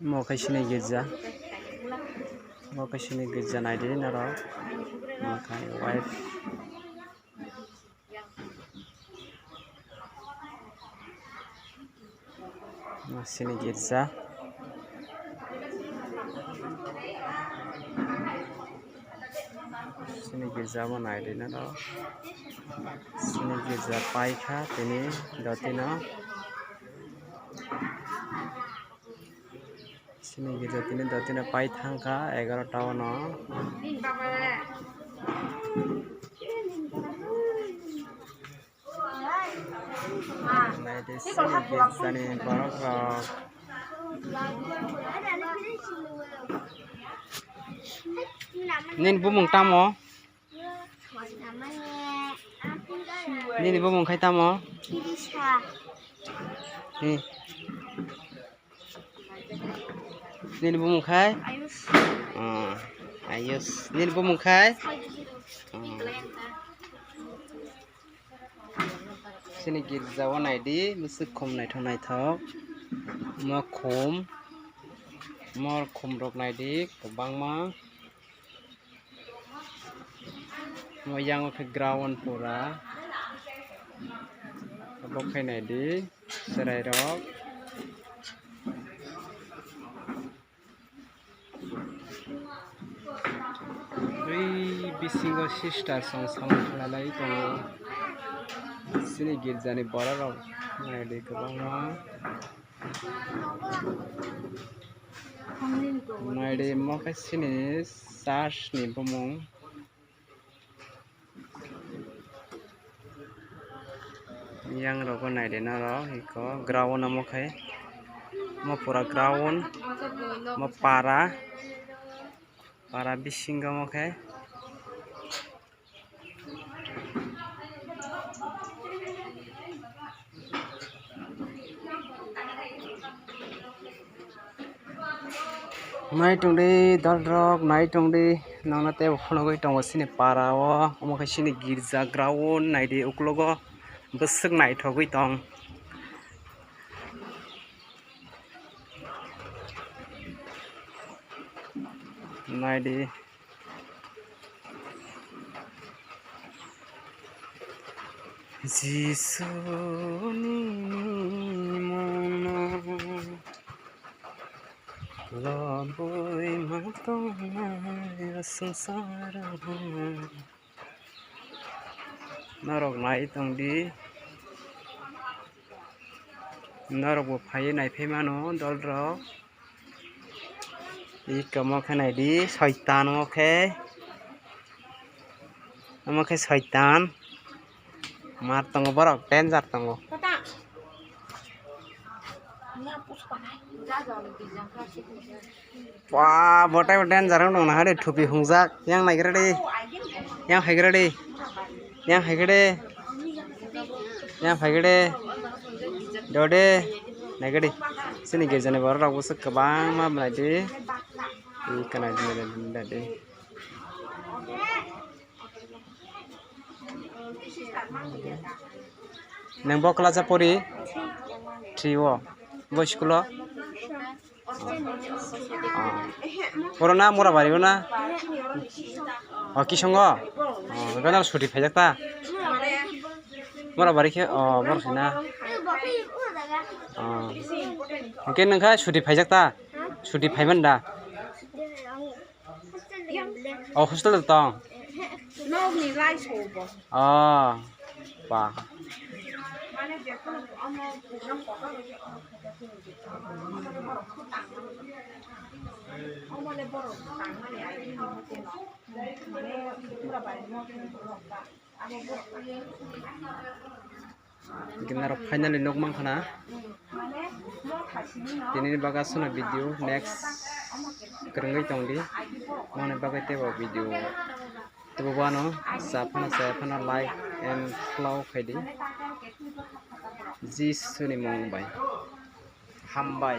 Mokasini Giza Naidi Naro Makai wife Masini Giza Sini Giza Naidi Naro Sini Giza Paika Tini Dotino Sini Giza Tini Dotino Paithangka 11 tahun Naidi Sini Giza ni Borok Nin bumung tamo Nin bumung khai tamo Nin bumung khai Ayus Nin bumung khai Sini Giza Naidi Musik khom naithok Mor khom rok naidi Kobangma Moyang ke ground pura Bokai naidi Serai rok Bisingo sister song lalai tongo Sini Giza ni borok naidi Kobangma Naidi mokai sini Sash ni bumung Yang roko naidi naro Iko ground mokai Mo pura ground Mo para bisingo mokai Nai tongdi dalrok nai tongdi nangna te phonogoi tongo sini para o omokai sini Giza ground naidi uklogo bwswk naithogoi tong naidi Jisuni mono Loboi matong sangsara Narok nai tongdi Narok bo phai nai phemano dolrok Ika mokai naidi Shaitan mokai Shaitan Mar tongo borok danger tongo Wah, botai danger dong nah hade thupi hungjak yang naikra de yang haigre dode naigade sini Giza ni borok bwswk kwbang ma naidi kana de Nang bo class pori 3 o bo school o Corona mora bari na Kisongo ganal suti phaijakta mora bari ke borsina ke nangkha suti phaijakta suti phaiman da hostel tong ba Gimana finally nok mangkhana Tini baga suna video next Kerengai tongdi Mana bagai teba video Teba bano Sapana like and follow kaidi Jisuni mongbai Hambai